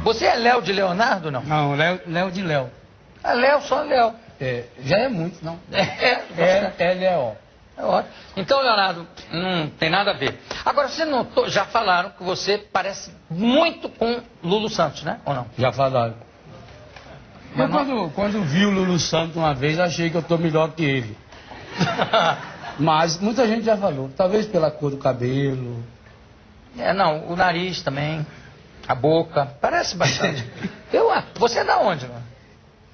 Você é Léo de Leonardo, não? Não, Léo de Léo. É Léo, só Léo. É, já é muito, não? Léo. É ótimo. Então, Leonardo, não tem nada a ver. Agora, você notou, já falaram que você parece muito com Lulu Santos, né? Ou não? Já falaram. Quando vi o Lulu Santos uma vez, achei que eu tô melhor que ele. Mas muita gente já falou. Talvez pela cor do cabelo. Não, o nariz também. A boca. Parece bastante. Você é da onde, mano?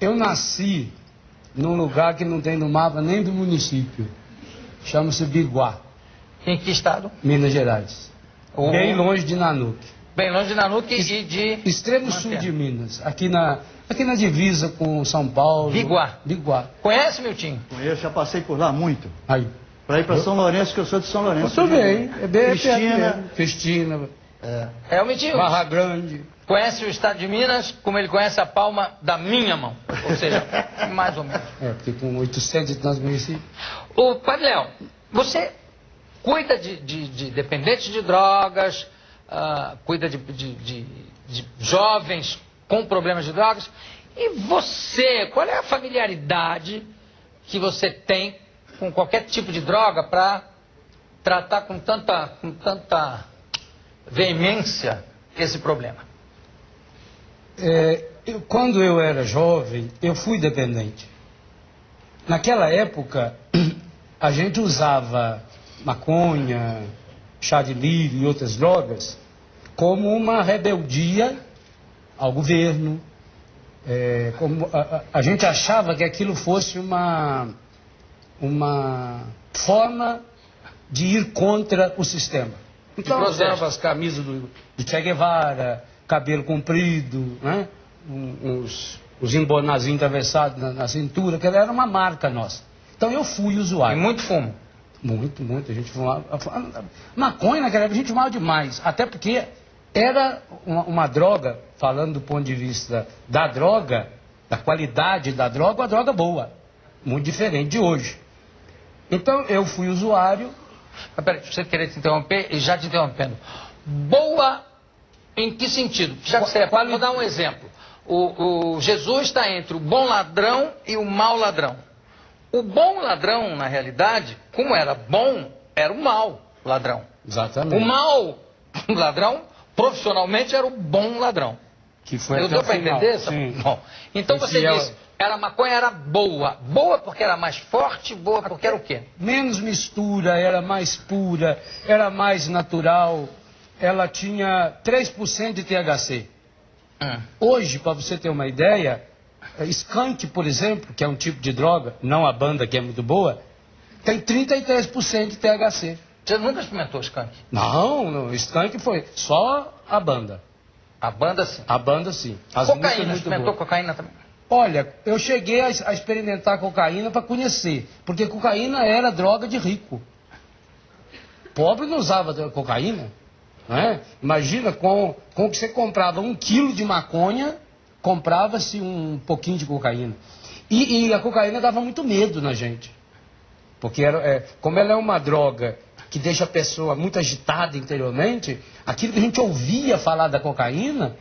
Eu nasci num lugar que não tem no mapa nem do município. Chama-se Biguá. Em que estado? Minas Gerais. Bem longe de Nanuque. Bem longe de Nanuque e de... Extremo sul de Minas. Aqui na divisa com São Paulo. Biguá. Biguá. Conhece, Miltinho? Conheço, já passei por lá muito. Aí. Pra ir pra São Lourenço, que eu sou de São Lourenço. Eu também. É bem Cristina. Cristina. É o Miltinho. Barra Grande. Conhece o estado de Minas como ele conhece a palma da minha mão. Ou seja, mais ou menos. Porque com 800 e tantos municípios. Ô, Padre Léo, você cuida de dependentes de drogas, cuida de jovens com problemas de drogas. E você, qual é a familiaridade que você tem com qualquer tipo de droga para tratar com tanta veemência esse problema? Quando eu era jovem, eu fui dependente. Naquela época, a gente usava maconha, chá de lírio e outras drogas como uma rebeldia ao governo. Como a gente achava que aquilo fosse uma forma de ir contra o sistema. Então usava as camisas do Che Guevara, cabelo comprido, né? Os embonazinhos atravessados na cintura, que era uma marca nossa. Então eu fui usuário. E muito fumo? Muito. A gente fumava. Maconha naquela época a gente fumava demais. Até porque era uma droga, falando do ponto de vista da droga, da qualidade da droga, uma droga boa. Muito diferente de hoje. Então eu fui usuário. Mas peraí, você querer te interromper e já te interrompendo. Boa em que sentido? Já que você vou dar um exemplo. O Jesus está entre o bom ladrão e o mau ladrão. O bom ladrão, na realidade, como era bom, era o mau ladrão. Exatamente. O mau ladrão, profissionalmente, era o bom ladrão. Que foi eu deu para entender? Bom, então você disse, a maconha era boa. Boa porque era mais forte, boa porque era o quê? Menos mistura, era mais pura, era mais natural. Ela tinha 3% de THC. Hoje, para você ter uma ideia, skunk, por exemplo, que é um tipo de droga, não a banda que é muito boa, tem 33% de THC. Você nunca experimentou skunk? Não, skunk foi só a banda. A banda sim? A banda sim. Cocaína, experimentou cocaína também? Olha, eu cheguei a experimentar cocaína para conhecer, porque cocaína era droga de rico. Pobre não usava cocaína. Né? Imagina, com que você comprava 1 quilo de maconha, comprava-se um pouquinho de cocaína. E a cocaína dava muito medo na gente. Porque como ela é uma droga que deixa a pessoa muito agitada interiormente, aquilo que a gente ouvia falar da cocaína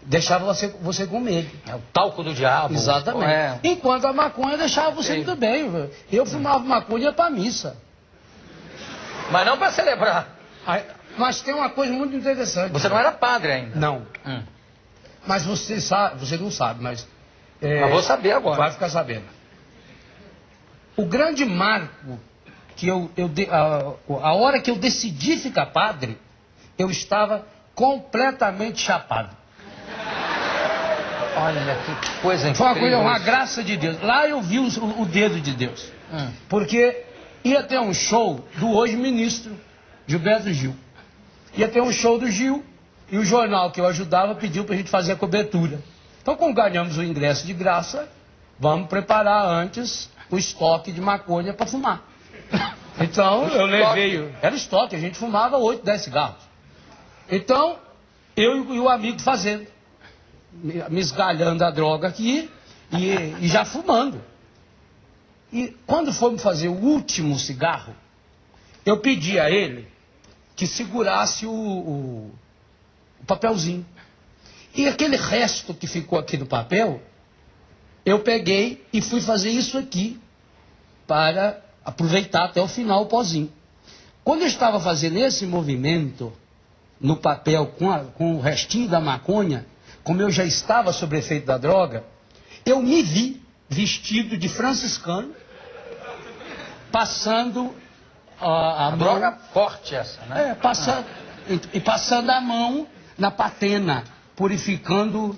deixava você com medo. É o talco do diabo. Exatamente. Enquanto a maconha deixava você muito bem. Eu fumava maconha para missa. Mas não para celebrar. Mas tem uma coisa muito interessante. Você não era padre ainda? Não. Mas você não sabe, mas... Mas vou saber agora. Vai ficar sabendo. O grande marco que a hora que eu decidi ficar padre, eu estava completamente chapado. Olha que coisa incrível. Foi uma coisa, uma graça de Deus. Lá eu vi o dedo de Deus. Porque ia ter um show do hoje ministro Gilberto Gil. Ia ter um show do Gil e o jornal que eu ajudava pediu pra gente fazer a cobertura. Então, como ganhamos o ingresso de graça, vamos preparar antes o estoque de maconha para fumar. Então, eu levei... Era estoque, a gente fumava 8, 10 cigarros. Então, eu e o amigo fazendo. Me esgalhando a droga aqui e já fumando. E quando fomos fazer o último cigarro, eu pedi a ele que segurasse o papelzinho. E aquele resto que ficou aqui no papel, eu peguei e fui fazer isso aqui para aproveitar até o final o pozinho. Quando eu estava fazendo esse movimento no papel com o restinho da maconha, como eu já estava sob efeito da droga, eu me vi vestido de franciscano, passando a mão... Droga forte essa, né? Passando a mão na patena, purificando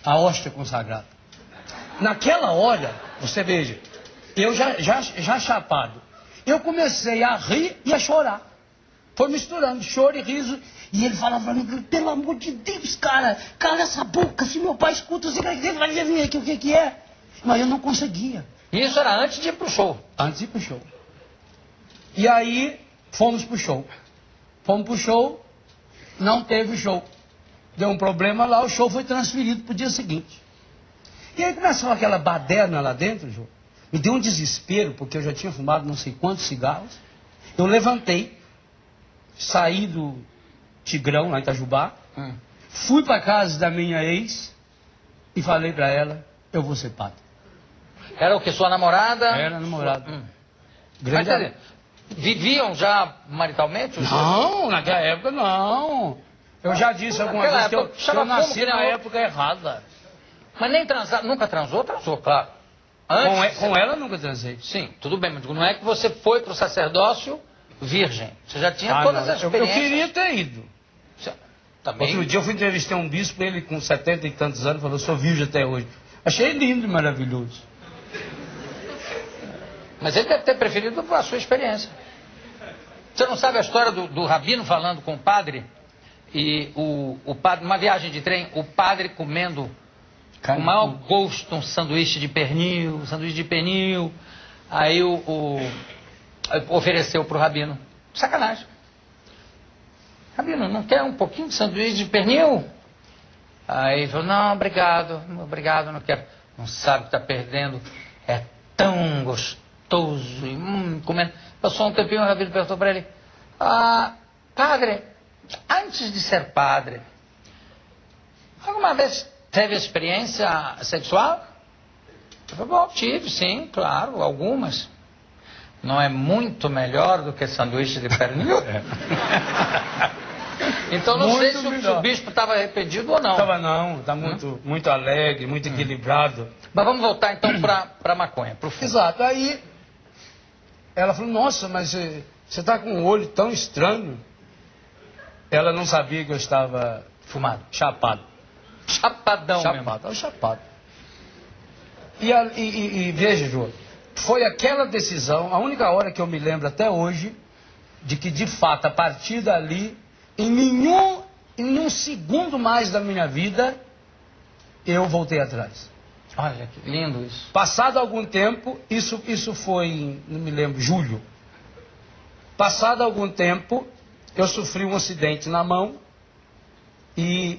a hóstia consagrada. Naquela hora, você veja, eu já chapado, eu comecei a rir e a chorar. Foi misturando choro e riso. E ele falava pra mim, pelo amor de Deus, cara, cala essa boca, se meu pai escuta, você vai vir aqui o que é. Mas eu não conseguia. Isso era antes de ir pro show. Antes de ir pro show. E aí, fomos pro show. Fomos pro show, não teve show. Deu um problema lá, o show foi transferido pro dia seguinte. E aí começou aquela baderna lá dentro, João. Me deu um desespero, porque eu já tinha fumado não sei quantos cigarros. Eu levantei, saí do Tigrão, lá em Itajubá, fui para casa da minha ex e falei para ela, eu vou ser padre. Era o que, sua namorada? Era namorada. Mas, quer dizer, viviam já maritalmente? Não, naquela época não. Eu já disse alguma vez que eu nasci na época errada. Mas nem transar, nunca transou? Transou, claro. Com ela nunca transei. Sim, tudo bem, mas não é que você foi pro sacerdócio virgem. Você já tinha todas as experiências. Eu queria ter ido. Também... Outro dia eu fui entrevistar um bispo, ele com 70 e tantos anos, falou, sou virgem até hoje. Achei lindo e maravilhoso. Mas ele deve ter preferido a sua experiência. Você não sabe a história do rabino falando com o padre? E o padre, numa viagem de trem, o padre comendo com maior gosto um sanduíche de pernil. Aí ofereceu pro rabino. Sacanagem. Rabino, não quer um pouquinho de sanduíche de pernil? Aí ele falou, não, obrigado, não quero. Não sabe que está perdendo. É tão gostoso. E comendo. Passou um tempinho, o rabino perguntou para ele, padre, antes de ser padre, alguma vez teve experiência sexual? Eu falei, bom, tive, sim, claro, algumas. Não é muito melhor do que sanduíche de pernil? Então não sei se o bispo estava arrependido ou não. Estava não, está muito alegre, muito equilibrado. Mas vamos voltar então para a maconha, para o fumo. Exato, aí ela falou, nossa, mas você está com um olho tão estranho. Ela não sabia que eu estava fumado, chapado. Chapadão mesmo. Estava chapado. E veja, João, foi aquela decisão, a única hora que eu me lembro até hoje, de que de fato, a partir dali, em nenhum segundo mais da minha vida, eu voltei atrás. Olha que lindo isso. Passado algum tempo, isso foi em, não me lembro, julho. Passado algum tempo, eu sofri um acidente na mão e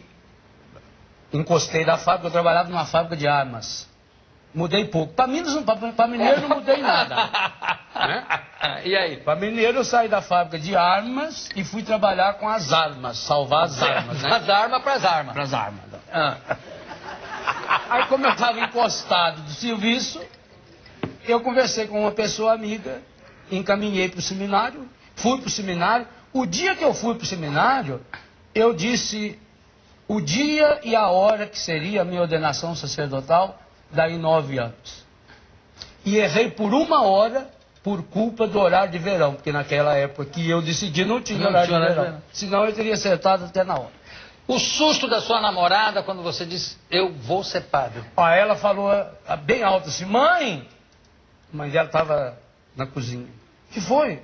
encostei da fábrica, eu trabalhava numa fábrica de armas. Mudei pouco. Para mineiro não mudei nada. Né? E aí? Para mineiro eu saí da fábrica de armas e fui trabalhar com as armas, salvar as armas. Né? Das armas para as armas. Para as armas. Aí como eu estava encostado do serviço, eu conversei com uma pessoa amiga, encaminhei para o seminário, fui para o seminário. O dia que eu fui para o seminário, eu disse o dia e a hora que seria a minha ordenação sacerdotal, daí 9 anos. E errei por 1 hora por culpa do horário de verão, porque naquela época que eu decidi não tinha horário de verão. Senão eu teria acertado até na hora. O susto da sua namorada quando você disse, eu vou ser padre. Aí ela falou bem alto assim, mãe! A mãe dela estava na cozinha. O que foi?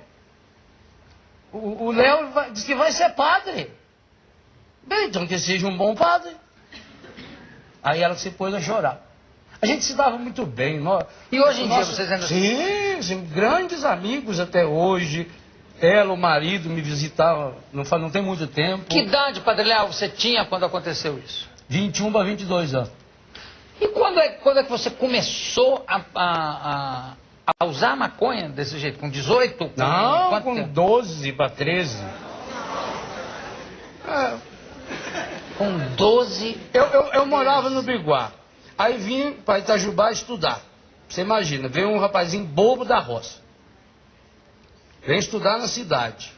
O Léo disse que vai ser padre. Bem, então que seja um bom padre. Aí ela se pôs a chorar. A gente se dava muito bem. E hoje em dia vocês ainda... Sim, grandes amigos até hoje. Ela, o marido, me visitava, não tem muito tempo. Que idade, Padre Léo, você tinha quando aconteceu isso? 21 para 22 anos. E quando é que você começou a usar maconha desse jeito? Com 18? Com 12 para 13. Com 12... Eu morava no Biguá. Aí vim para Itajubá estudar. Você imagina, veio um rapazinho bobo da roça. Vem estudar na cidade.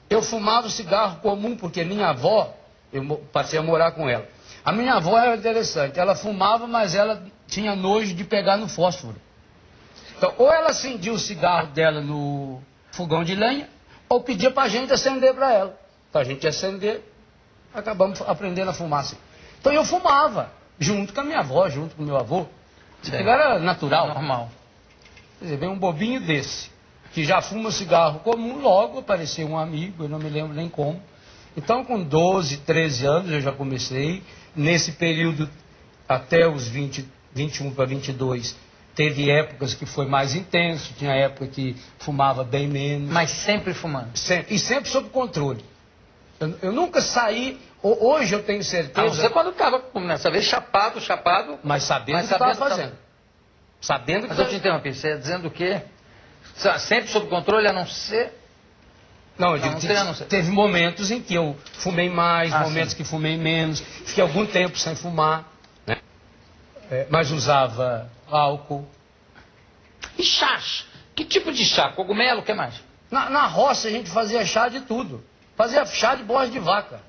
Eu fumava cigarro comum, porque minha avó, eu passei a morar com ela. A minha avó era interessante, ela fumava, mas ela tinha nojo de pegar no fósforo. Então, ou ela acendia o cigarro dela no fogão de lenha, ou pedia pra gente acender pra ela. Pra gente acender, acabamos aprendendo a fumar assim. Então eu fumava, junto com a minha avó, junto com o meu avô. Era natural. Normal. Quer dizer, vem um bobinho desse, que já fuma cigarro comum, logo apareceu um amigo, eu não me lembro nem como. Então, com 12, 13 anos, eu já comecei. Nesse período, até os 21 para 22, teve épocas que foi mais intenso, tinha época que fumava bem menos. Mas sempre fumando? Sempre, e sempre sob controle. Eu nunca saí, hoje eu tenho certeza... Você quando estava, nessa vez, chapado, mas sabendo o que estava fazendo. Sabendo que... Mas eu te interrompi, você ia dizendo o quê? Sempre sob controle, a não ser... Não, eu digo, teve momentos em que eu fumei mais, momentos que fumei menos, fiquei algum tempo sem fumar, né? Mas usava álcool. E chás? Que tipo de chá? Cogumelo, o que mais? Na roça a gente fazia chá de tudo. Fazia chá de bosta de vaca.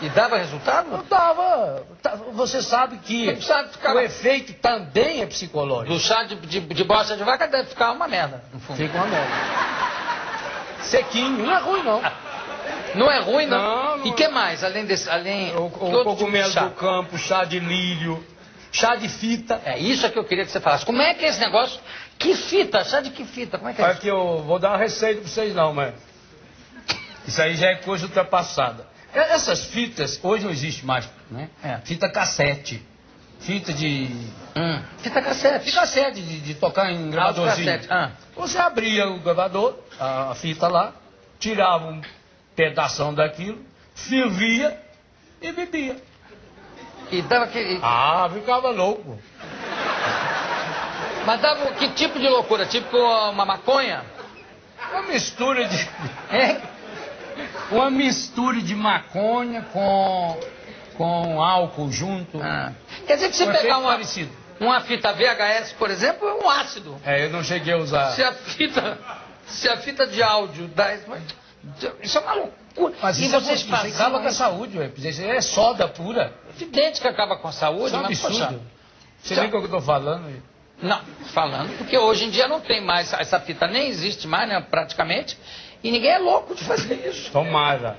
E dava resultado? Dava. Você sabe que o efeito também é psicológico. Do chá de bosta de vaca deve ficar uma merda, no fundo. Fica uma merda. Sequinho, não é ruim não. Não é ruim não? Não. E o que mais, além desse... O cogumelo do campo, chá de lírio, chá de fita. É isso que eu queria que você falasse. Como é que é esse negócio? Que fita? Chá de que fita? Como é que é isso? Aqui eu vou dar uma receita pra vocês não, mas... Isso aí já é coisa ultrapassada. Essas fitas, hoje não existe mais, né? Fita cassete. Fita de... Fita cassete. Fita cassete, de tocar em gravadorzinho. Você abria o gravador, a fita lá, tirava um pedação daquilo, fervia e bebia. E dava aquele... Ficava louco. Mas dava que tipo de loucura? Tipo uma maconha? Uma mistura de... Uma mistura de maconha com álcool junto. Quer dizer que se pegar uma fita VHS, por exemplo, é um ácido. Eu não cheguei a usar. Se a fita de áudio dá... Isso é uma loucura. Mas isso acaba com a saúde, isso é soda pura. Evidente que acaba com a saúde, isso é um absurdo. Você vê o que eu estou falando aí? Não, falando, porque hoje em dia não tem mais, essa fita nem existe mais, né, praticamente, e ninguém é louco de fazer isso. Tomara.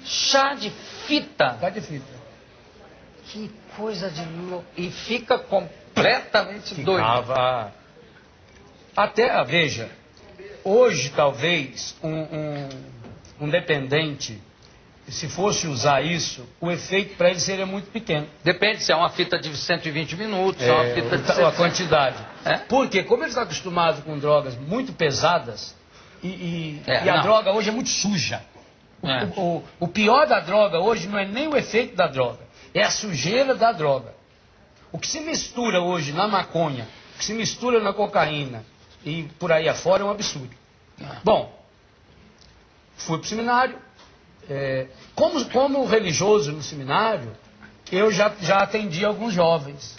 Chá de fita. Chá de fita. Que coisa de louco. E fica completamente doido. Até, veja, hoje talvez um dependente, se fosse usar isso, o efeito para ele seria muito pequeno. Depende se é uma fita de 120 minutos, se é uma fita de... A quantidade. Porque como ele está acostumado com drogas muito pesadas, e a droga hoje é muito suja. O pior da droga hoje não é nem o efeito da droga, é a sujeira da droga. O que se mistura hoje na maconha, o que se mistura na cocaína e por aí afora é um absurdo. Bom, fui para o seminário. Como religioso no seminário, eu já atendi alguns jovens,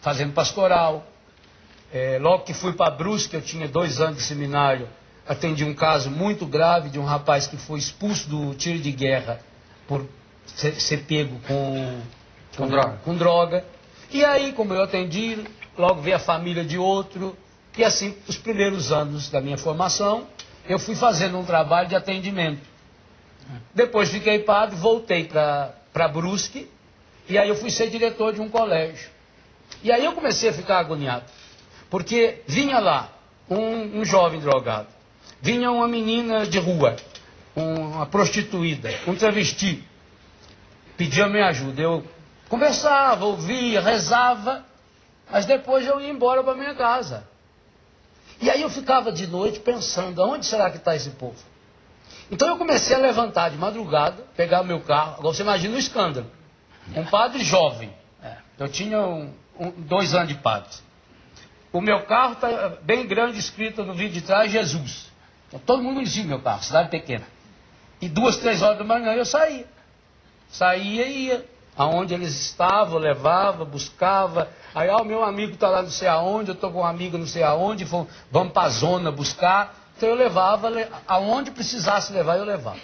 fazendo pastoral. Logo que fui para Brusque, eu tinha 2 anos de seminário, atendi um caso muito grave de um rapaz que foi expulso do tiro de guerra por ser pego com droga. E aí, como eu atendi, logo veio a família de outro, e assim, os primeiros anos da minha formação, eu fui fazendo um trabalho de atendimento. Depois fiquei padre, voltei para Brusque, e aí eu fui ser diretor de um colégio. E aí eu comecei a ficar agoniado, porque vinha lá um jovem drogado, vinha uma menina de rua, uma prostituída, um travesti, pedia minha ajuda. Eu conversava, ouvia, rezava, mas depois eu ia embora para minha casa. E aí eu ficava de noite pensando, aonde será que está esse povo? Então eu comecei a levantar de madrugada, pegar meu carro. Agora você imagina o escândalo. Um padre jovem. Eu tinha 2 anos de padre. O meu carro está bem grande, escrito no vidro de trás, Jesus. Então, todo mundo conhecia o meu carro, cidade pequena. E 2, 3 horas da manhã eu saía. Saía e ia. Aonde eles estavam, levava, buscava. Aí, o meu amigo está lá não sei aonde, eu estou com um amigo não sei aonde, vamos para a zona buscar. Então eu levava, aonde precisasse levar, eu levava.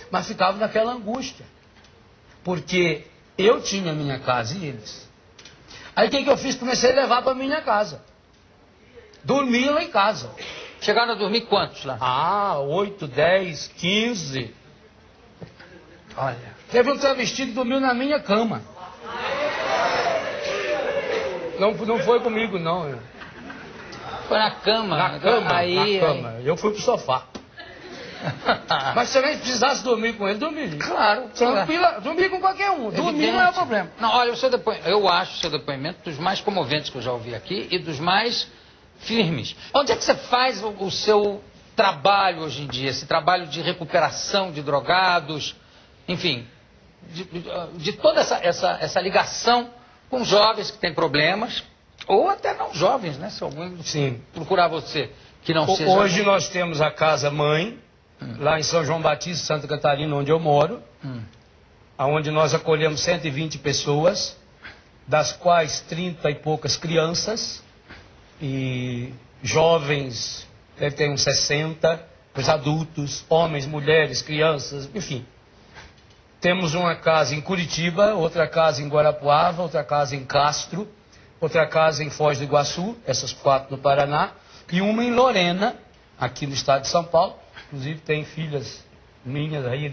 Mas ficava naquela angústia. Porque eu tinha a minha casa e eles. Aí o que eu fiz? Comecei a levar para minha casa. Dormia lá em casa. Chegaram a dormir quantos lá? 8, 10, 15. Olha. Teve um travesti que dormiu na minha cama. Não foi comigo, não. Foi na cama. Na cama, aí, na cama. Eu fui pro sofá. Mas se também precisasse dormir com ele, dormiria. Claro. Dormir com qualquer um. Dormir não é o problema. Não, olha, eu acho o seu depoimento dos mais comoventes que eu já ouvi aqui e dos mais firmes. Onde é que você faz o seu trabalho hoje em dia? Esse trabalho de recuperação de drogados, enfim, de toda essa ligação com jovens que têm problemas, ou até não jovens, né? Se alguém procurar você, que não seja... Hoje nós temos a Casa Mãe, lá em São João Batista, Santa Catarina, onde eu moro, onde nós acolhemos 120 pessoas, das quais 30 e poucas crianças, e jovens, deve ter uns 60, os adultos, homens, mulheres, crianças, enfim. Temos uma casa em Curitiba, outra casa em Guarapuava, outra casa em Castro, outra casa em Foz do Iguaçu, essas 4 no Paraná, e uma em Lorena, aqui no estado de São Paulo. Inclusive tem filhas minhas aí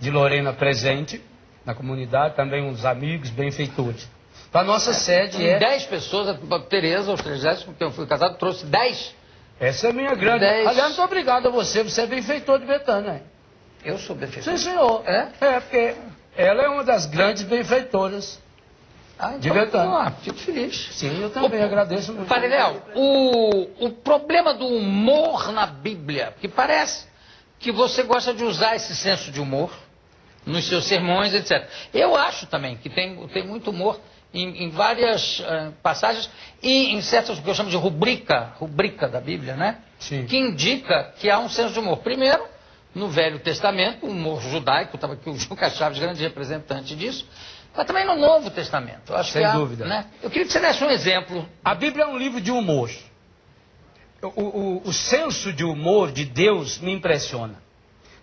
de Lorena presente na comunidade, também uns amigos, benfeitores. A nossa sede é... 10 pessoas, a Tereza, aos 30, com quem eu fui casado, trouxe 10. Essa é a minha grande... 10. Aliás, muito obrigado a você é benfeitor de Betânia, hein? Eu sou benfeitor? Sim, senhor. É? Porque ela é uma das grandes benfeitoras de Betânia. Fico feliz. Sim, eu também agradeço muito. Padre Léo, o problema do humor na Bíblia, que parece que você gosta de usar esse senso de humor nos seus sermões, etc. Eu acho também que tem muito humor em várias passagens e em certas, o que eu chamo de rubrica da Bíblia, né? Sim. Que indica que há um senso de humor. Primeiro, no Velho Testamento, o humor judaico, estava aqui o Juca Chaves, grande representante disso, mas também no Novo Testamento. Eu acho Sem que dúvida. Né? Eu queria que você desse um exemplo. A Bíblia é um livro de humor. O senso de humor de Deus me impressiona.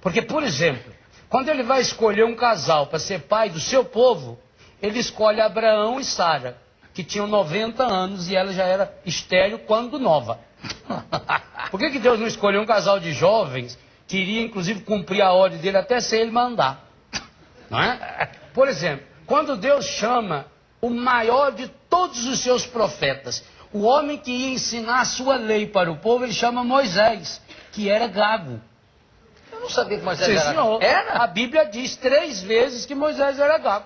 Porque, por exemplo, quando ele vai escolher um casal para ser pai do seu povo, ele escolhe Abraão e Sara, que tinham 90 anos e ela já era estéril quando nova. Por que Deus não escolheu um casal de jovens que iria, inclusive, cumprir a ordem dele até sem ele mandar? Não é? Por exemplo, quando Deus chama o maior de todos os seus profetas, o homem que ia ensinar a sua lei para o povo, ele chama Moisés, que era gago. Eu não sabia que Moisés Sim, era. senhor. Era? A Bíblia diz 3 vezes que Moisés era gago.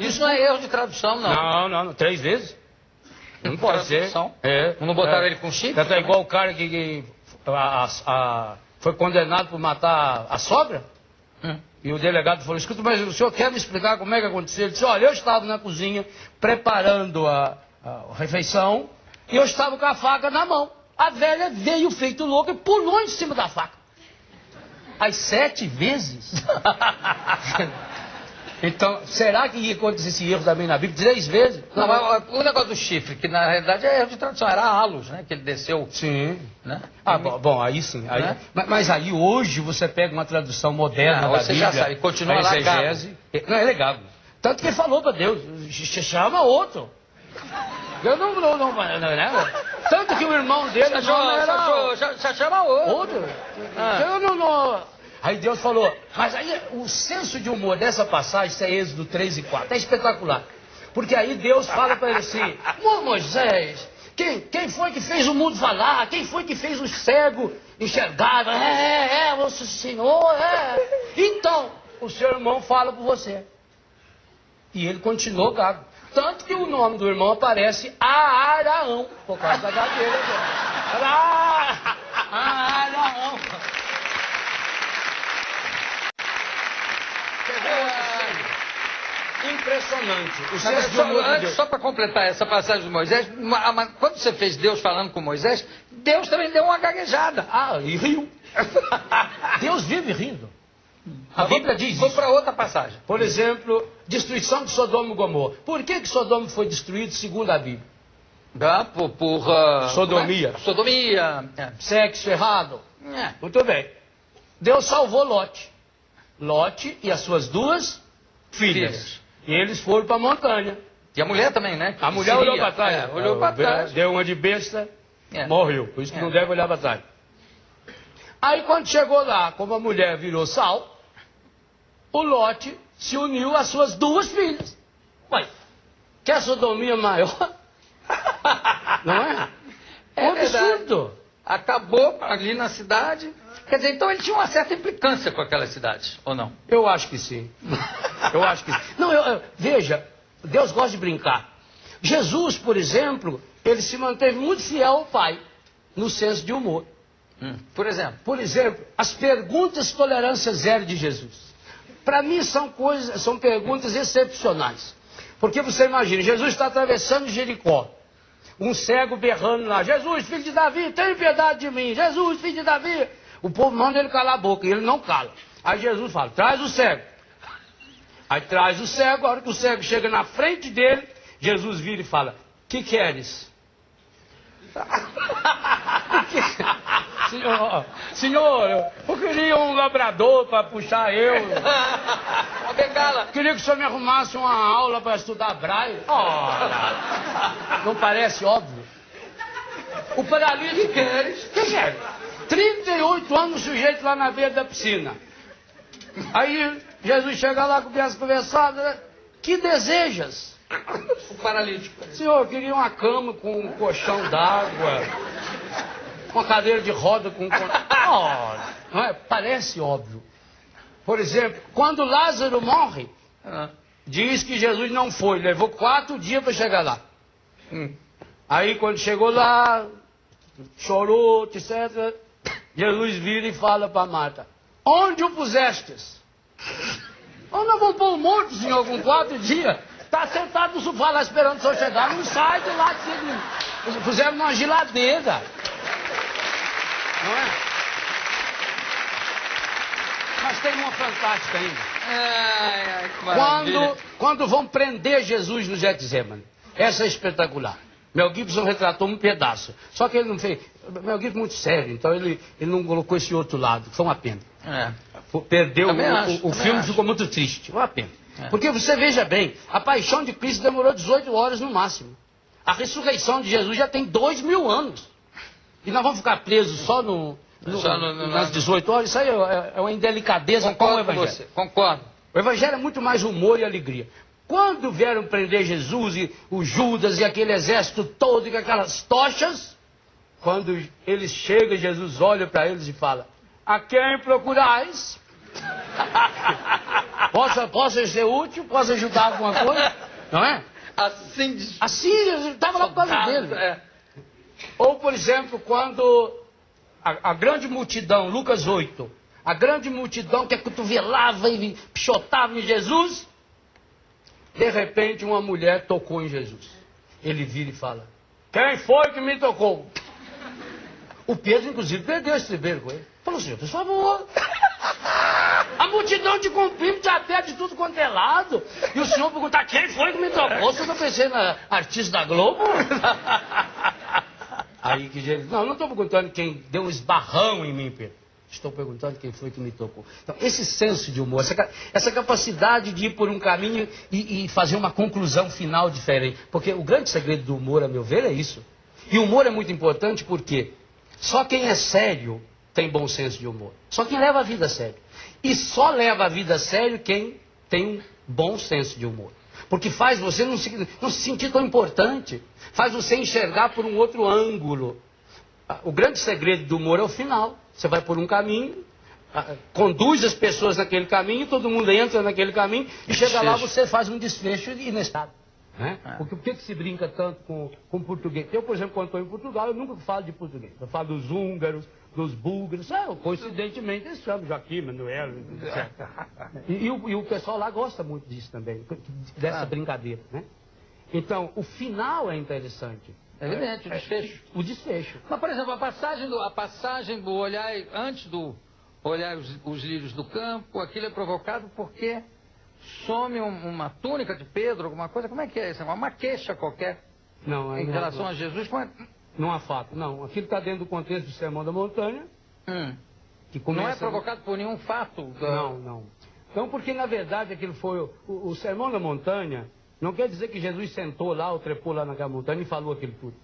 Isso não é erro de tradução, não. Não, 3 vezes. Não pode ser. Não botaram ele com chifre? É igual o cara que foi condenado por matar a sogra. E o delegado falou: escuta, mas o senhor quer me explicar como é que aconteceu? Ele disse: olha, eu estava na cozinha preparando a refeição e eu estava com a faca na mão. A velha veio feito louca e pulou em cima da faca. As 7 vezes. Então, será que ia acontecer esse erro também na Bíblia? 3 vezes? Não, mas o negócio do chifre, que na realidade é erro de tradução, era halos, né? Que ele desceu. Sim. Né? Bom, aí sim. Aí, né? mas aí hoje você pega uma tradução moderna da você Bíblia. já sabe, continua a lá exegese. Não, é legal. Tanto que ele falou para Deus: chama outro. Eu não, né? Tanto que o irmão dele já chama outro. Outro? Eu não. Aí Deus falou, mas aí o senso de humor dessa passagem, isso é Êxodo 3 e 4, é espetacular. Porque aí Deus fala para ele assim: Moisés, quem foi que fez o mundo falar? Quem foi que fez os cegos enxergar? O Senhor, Então, o seu irmão fala por você. E ele continuou gago. Tanto que o nome do irmão aparece Araão, por causa da gagueira dele. Araão. Impressionante. O senso de humor de Deus. Só para completar essa passagem de Moisés, quando você fez Deus falando com Moisés, Deus também deu uma gaguejada. E riu. Deus vive rindo. A Bíblia diz Vou isso. para outra passagem. Por exemplo, destruição de Sodoma e Gomorra. Por que Sodoma foi destruído segundo a Bíblia? Sodomia. Sodomia. Sexo errado. Muito bem. Deus salvou Lote. Lote e as suas duas filhas. E eles foram para a montanha. E a mulher também, né? A mulher olhou para trás. Olhou para trás. Deu uma de besta, morreu. Por isso que não deve olhar para trás. Aí quando chegou lá, como a mulher virou sal, o Lote se uniu às suas duas filhas. Ué, quer sodomia maior? Não é? É um absurdo. Acabou ali na cidade. Quer dizer, então ele tinha uma certa implicância com aquela cidade, ou não? Eu acho que sim. Eu acho que sim. Não, veja, Deus gosta de brincar. Jesus, por exemplo, ele se manteve muito fiel ao Pai, no senso de humor. Por exemplo? Por exemplo, as perguntas tolerância zero de Jesus. Para mim são perguntas excepcionais. Porque você imagina, Jesus está atravessando Jericó. Um cego berrando lá, Jesus, filho de Davi, tem piedade de mim. Jesus, filho de Davi. O povo manda ele calar a boca e ele não cala. Aí Jesus fala, traz o cego. Aí traz o cego, a hora que o cego chega na frente dele, Jesus vira e fala, que queres? Senhor, eu queria um labrador para puxar eu. Uma bengala. Queria que o senhor me arrumasse uma aula para estudar braille. Ora, não parece óbvio? O paralítico, que quer? 38 anos o sujeito lá na beira da piscina. Aí Jesus chega lá, começa a conversar. Que desejas? O paralítico. Senhor, eu queria uma cama com um colchão d'água, uma cadeira de roda com... não é? Parece óbvio. Por exemplo, quando Lázaro morre, diz que Jesus não foi, levou 4 dias para chegar lá. Aí quando chegou lá, chorou, etc. Jesus vira e fala para Marta, onde o pusestes? Onde eu vou pôr o morto, senhor, com 4 dias? Está sentado no sofá lá esperando o senhor chegar, não sai de lá. Puseram numa geladeira. Não é? Mas tem uma fantástica ainda. Quando vão prender Jesus no Getsemane. Essa é espetacular. Mel Gibson retratou um pedaço. Só que ele não fez... Mel Gibson é muito sério, então ele não colocou esse outro lado. Foi uma pena. Perdeu, o filme ficou muito triste. Uma pena. Porque você veja bem, a paixão de Cristo demorou 18 horas no máximo. A ressurreição de Jesus já tem 2000 anos. E nós vamos ficar presos só nas 18 horas? Isso aí é uma indelicadeza com o Evangelho. Concordo. O Evangelho é muito mais humor e alegria. Quando vieram prender Jesus e o Judas e aquele exército todo e com aquelas tochas, quando eles chegam, Jesus olha para eles e fala, a quem procurais? Posso ser útil? Posso ajudar alguma coisa? Não é? Assim ele estava lá por causa dele. Ou, por exemplo, quando a grande multidão, Lucas 8, a grande multidão que acotovelava e pichotava em Jesus, de repente uma mulher tocou em Jesus. Ele vira e fala, quem foi que me tocou? O Pedro, inclusive, perdeu esse primeiro com ele. Falou, senhor, por favor. A multidão te comprime, te aperte de tudo quanto é lado. E o senhor perguntar, quem foi que me tocou? Você está pensando na artista da Globo? Aí que Jesus, não estou perguntando quem deu um esbarrão em mim, Pedro. Estou perguntando quem foi que me tocou. Então, esse senso de humor, essa capacidade de ir por um caminho e fazer uma conclusão final diferente. Porque o grande segredo do humor, a meu ver, é isso. E o humor é muito importante porque só quem é sério tem bom senso de humor. Só quem leva a vida a sério. E só leva a vida a sério quem tem um bom senso de humor. Porque faz você não se sentir tão importante. Faz você enxergar por um outro ângulo. O grande segredo do humor é o final. Você vai por um caminho, conduz as pessoas naquele caminho, todo mundo entra naquele caminho, e chega lá, você faz um desfecho inesperado. Né? Porque por que se brinca tanto com português? Eu, por exemplo, quando estou em Portugal, eu nunca falo de português. Eu falo dos húngaros, dos búlgaros, coincidentemente eles chamam Joaquim, Manuel, etc. E o pessoal lá gosta muito disso também, dessa brincadeira. Né? Então, o final é interessante. É evidente, o desfecho. O desfecho. Mas, por exemplo, a passagem do olhar antes do olhar os lírios do campo, aquilo é provocado porque some uma túnica de Pedro, alguma coisa. Como é que é isso? Uma queixa qualquer Não, em relação a Jesus? Como é? Não há fato, não. Aquilo está dentro do contexto do Sermão da Montanha. Que começa... Não é provocado por nenhum fato? Não. Então, porque na verdade aquilo foi... O Sermão da Montanha não quer dizer que Jesus sentou lá ou trepou lá naquela montanha e falou aquilo tudo.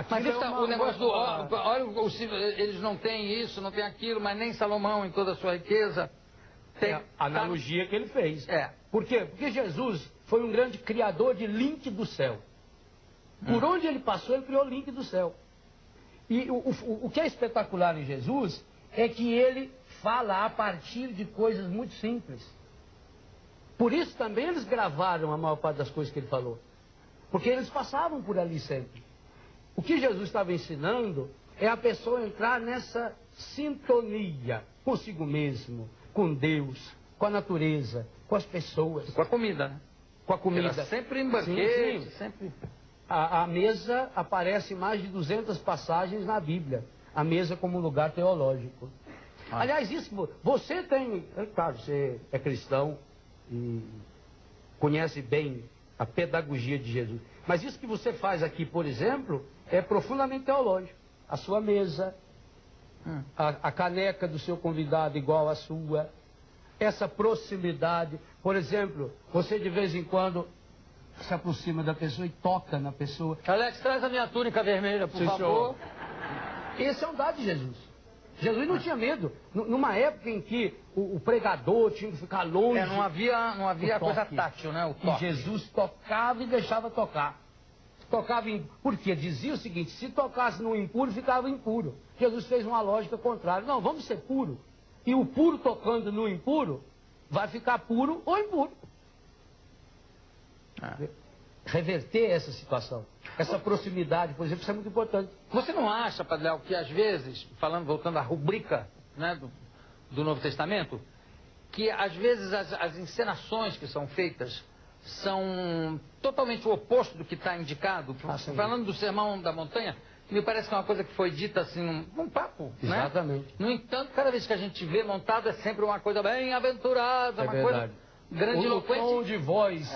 Mas o negócio do... Olha, eles não têm isso, não têm aquilo, mas nem Salomão em toda a sua riqueza tem... É a analogia que ele fez. É. Por quê? Porque Jesus foi um grande criador de link do céu. Por onde ele passou, ele criou o link do céu. E o que é espetacular em Jesus é que ele fala a partir de coisas muito simples. Por isso também eles gravaram a maior parte das coisas que ele falou. Porque eles passavam por ali sempre. O que Jesus estava ensinando é a pessoa entrar nessa sintonia consigo mesmo, com Deus, com a natureza, com as pessoas. Com a comida, né? Com a comida. Era sempre em banquete, Sim. sempre... A mesa aparece em mais de 200 passagens na Bíblia. A mesa como um lugar teológico. Aliás, isso, você tem... Claro, você é cristão e conhece bem a pedagogia de Jesus. Mas isso que você faz aqui, por exemplo, é profundamente teológico. A sua mesa, a caneca do seu convidado igual à sua, essa proximidade. Por exemplo, você de vez em quando se aproxima da pessoa e toca na pessoa. Alex, traz a minha túnica vermelha, por favor. Esse é um dado de Jesus. Jesus não tinha medo. Numa época em que o pregador tinha que ficar longe. Não havia coisa tátil, né? O toque. E Jesus tocava e deixava tocar. Tocava em... Porque dizia o seguinte: se tocasse no impuro, ficava impuro. Jesus fez uma lógica contrária. Não, vamos ser puro. E o puro tocando no impuro, vai ficar puro ou impuro. Reverter essa situação, essa proximidade, por exemplo, isso é muito importante. Você não acha, Padre Léo, que às vezes, voltando à rubrica, né, do Novo Testamento, que às vezes as encenações que são feitas são totalmente o oposto do que está indicado? Falando do Sermão da Montanha, me parece que é uma coisa que foi dita assim num papo, Exatamente. Né? No entanto, cada vez que a gente vê montado é sempre uma coisa bem aventurada, uma verdade. Coisa grandiloquente. O tom de voz.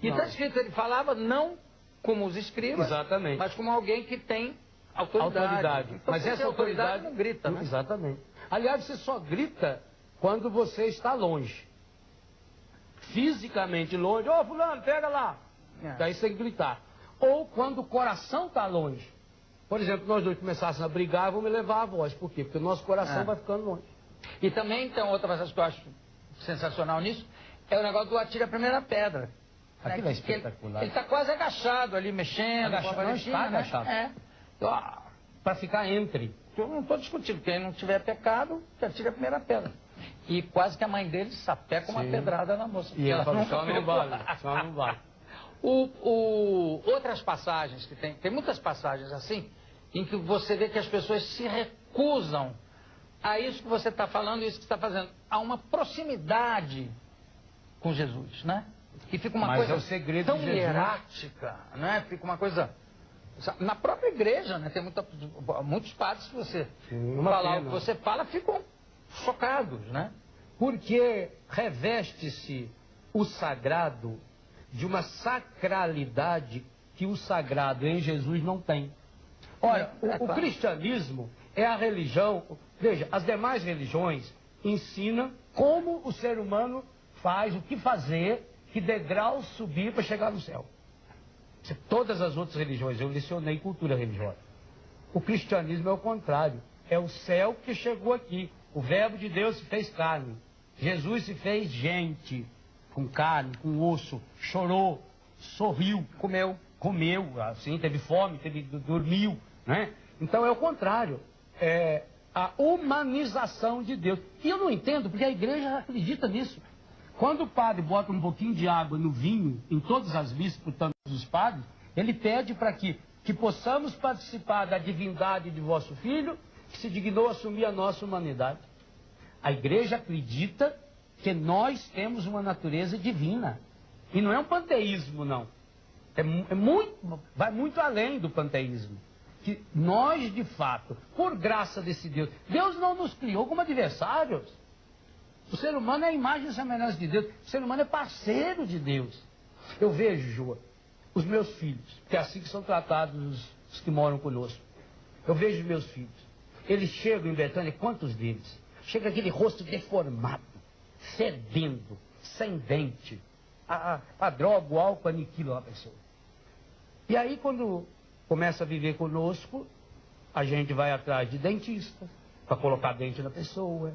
E está escrito, ele falava não como os escribas, exatamente, mas como alguém que tem autoridade. Então, mas essa autoridade não grita, né? Exatamente. Aliás, você só grita quando você está longe. Fisicamente longe. Ô, fulano, pega lá. Daí você tem que gritar. Ou quando o coração está longe. Por exemplo, nós dois começássemos a brigar, vamos levar a voz. Por quê? Porque o nosso coração vai ficando longe. E também tem outra passagem que eu acho sensacional nisso, é o negócio do atire a primeira pedra. Aquilo é espetacular. Ele está quase agachado ali, mexendo. Não está agachado. Para ficar entre. Eu não estou discutindo. Quem não tiver pecado, que atire a primeira pedra. E quase que a mãe dele sapeca uma pedrada na moça. E ela fala, só não vale. Outras passagens que tem muitas passagens assim, em que você vê que as pessoas se recusam a isso que você está falando e isso que você está fazendo. Há uma proximidade com Jesus, né? E fica uma coisa tão hierática, né? Fica uma coisa... Na própria igreja, né? Tem muitos padres que você falar o que você fala, ficam chocados, né? Porque reveste-se o sagrado de uma sacralidade que o sagrado em Jesus não tem. Olha, o cristianismo é a religião... Veja, as demais religiões ensinam como o ser humano faz, o que fazer, que degrau subir para chegar no céu. Todas as outras religiões, eu lecionei cultura religiosa. O cristianismo é o contrário. É o céu que chegou aqui. O verbo de Deus se fez carne. Jesus se fez gente, com carne, com osso, chorou, sorriu, comeu, assim, teve fome, dormiu, né? Então é o contrário. É a humanização de Deus. E eu não entendo, porque a igreja acredita nisso. Quando o padre bota um pouquinho de água no vinho, em todas as missas, por todos os padres, ele pede para que possamos participar da divindade de vosso Filho, que se dignou a assumir a nossa humanidade. A igreja acredita que nós temos uma natureza divina. E não é um panteísmo, não. Vai muito além do panteísmo. que nós, de fato, por graça desse Deus, Deus não nos criou como adversários. O ser humano é a imagem e semelhança de Deus. O ser humano é parceiro de Deus. Eu vejo, Joa, os meus filhos, que é assim que são tratados os que moram conosco. Eu vejo os meus filhos. Eles chegam em Betânia, quantos deles? Chega aquele rosto deformado, fedendo, sem dente. A droga, o álcool aniquila a pessoa. E aí, quando começa a viver conosco, a gente vai atrás de dentista, para colocar dente na pessoa,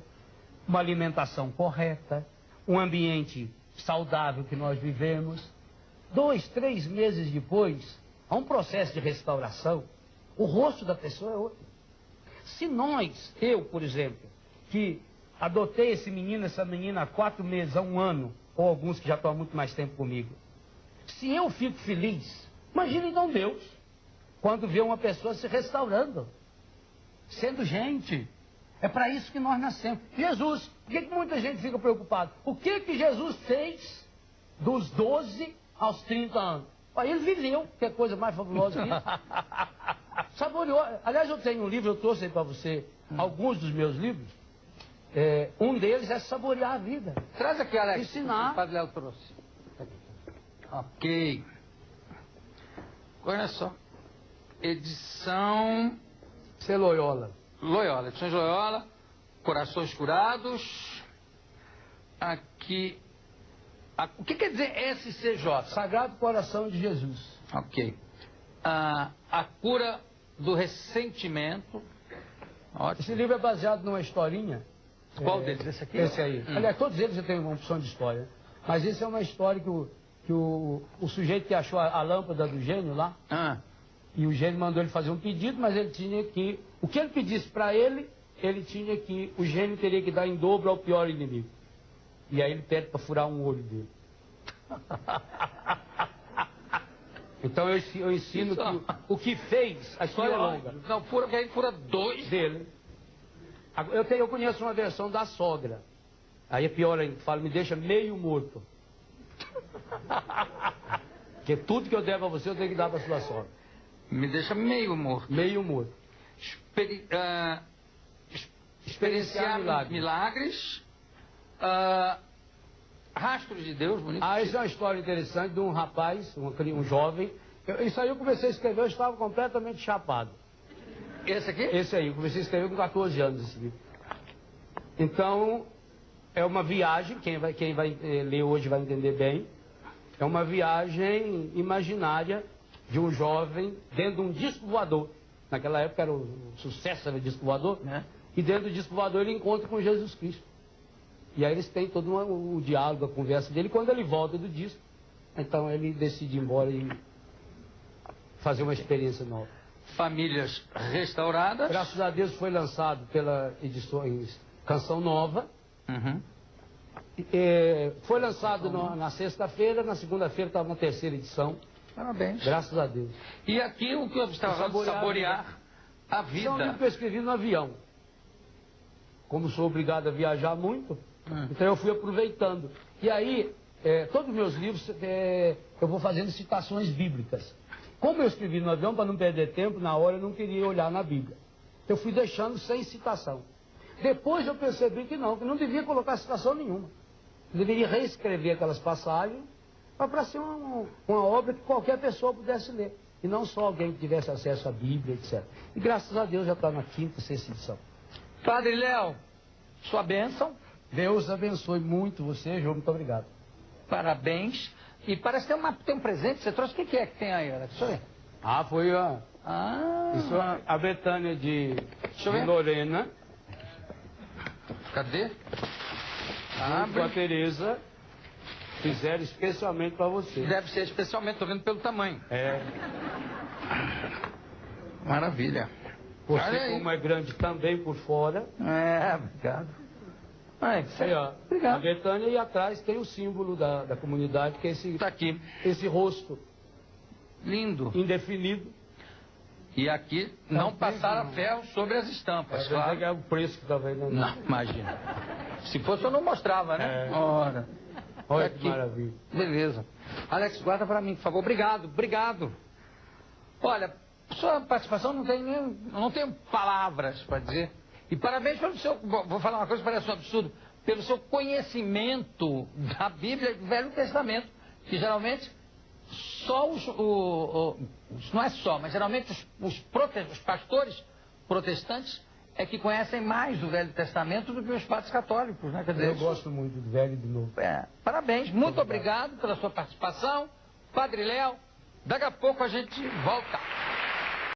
uma alimentação correta, um ambiente saudável que nós vivemos. 2, 3 meses depois, há um processo de restauração, o rosto da pessoa é outro. Se nós, eu, por exemplo, que adotei esse menino, essa menina há 4 meses, há 1 ano, ou alguns que já estão há muito mais tempo comigo, se eu fico feliz, imagine então Deus, quando vê uma pessoa se restaurando, sendo gente. É para isso que nós nascemos. Jesus, por que muita gente fica preocupada? O que Jesus fez dos 12 aos 30 anos? Ele viveu, que é coisa mais fabulosa que isso. Saboreou. Aliás, eu tenho um livro, eu trouxe aí para você alguns dos meus livros. Um deles é Saborear a Vida. Traz aqui, Alex. Ensinar. O Padre Léo trouxe. Ok. Olha só. Edição... Loyola. Loyola, edições Loyola, Corações Curados. Aqui. O que quer dizer SCJ? Sagrado Coração de Jesus. Ok. A cura do ressentimento. Ótimo. Esse livro é baseado numa historinha. Qual deles? Esse aqui? Esse aí. Aliás, todos eles têm uma opção de história. Mas esse é uma história que o sujeito que achou a lâmpada do gênio lá, e o gênio mandou ele fazer um pedido, mas ele tinha que... O que ele pedisse para ele, tinha que... O gênio teria que dar em dobro ao pior inimigo. E aí ele pede para furar um olho dele. Então eu ensino que o que fez... A história é longa. Não, fura, que aí fura 2 dele. Eu conheço uma versão da sogra. Aí é pior ainda, fala, me deixa meio morto. Porque tudo que eu der para você, eu tenho que dar para sua sogra. Me deixa meio morto. Meio morto. Experienciar milagres. Rastros de Deus, bonito. Isso é uma história interessante de um rapaz, um jovem. Isso aí eu comecei a escrever, eu estava completamente chapado. Esse aqui? Esse aí, eu comecei a escrever com 14 anos esse livro. Então, é uma viagem, quem vai ler hoje vai entender bem. É uma viagem imaginária de um jovem dentro de um disco voador. Naquela época era o sucesso, era o disco voador, né? E dentro do disco voador ele encontra com Jesus Cristo. E aí eles têm todo o diálogo, a conversa dele. Quando ele volta do disco, então ele decide ir embora e fazer uma experiência nova. Famílias Restauradas. Graças a Deus foi lançado pela Edições Canção Nova. Foi lançado na sexta-feira, na segunda-feira estava na 3ª edição. Parabéns. Graças a Deus. E aqui o que eu estava falando, Saborear a Vida. Isso é um livro que eu escrevi no avião. Como sou obrigado a viajar muito, então eu fui aproveitando. E aí, todos os meus livros, eu vou fazendo citações bíblicas. Como eu escrevi no avião, para não perder tempo, na hora eu não queria olhar na Bíblia. Eu fui deixando sem citação. Depois eu percebi que não devia colocar citação nenhuma. Eu deveria reescrever aquelas passagens para ser uma obra que qualquer pessoa pudesse ler. E não só alguém que tivesse acesso à Bíblia, etc. E graças a Deus já está na 5ª, 6ª edição. Padre Léo, sua bênção. Deus abençoe muito você, João. Muito obrigado. Parabéns. E parece que tem um presente que você trouxe. O que é que tem aí, Alex? Deixa eu ver. Foi isso é a Betânia de Lorena. Cadê? Com a Tereza. Fizeram especialmente para você. Deve ser especialmente, estou vendo pelo tamanho. Maravilha. Você, como é grande também por fora. Obrigado. Obrigado. A Betânia, e atrás tem o símbolo da comunidade, que é esse, tá aqui. Esse rosto. Lindo. Indefinido. E aqui não passaram ferro sobre as estampas. Claro. É o preço que está vendo. Não, imagina. Se fosse eu não mostrava, né? Olha que maravilha. Beleza. Alex, guarda para mim, por favor. Obrigado. Olha, Sua participação não tenho palavras para dizer. E parabéns pelo seu, vou falar uma coisa que parece um absurdo, pelo seu conhecimento da Bíblia e do Velho Testamento, que geralmente só não é só, mas geralmente os pastores protestantes é que conhecem mais o Velho Testamento do que os padres católicos, né? Quer dizer, Eu gosto muito do Velho e do Novo. Parabéns, muito obrigado pela sua participação, Padre Léo. Daqui a pouco a gente volta.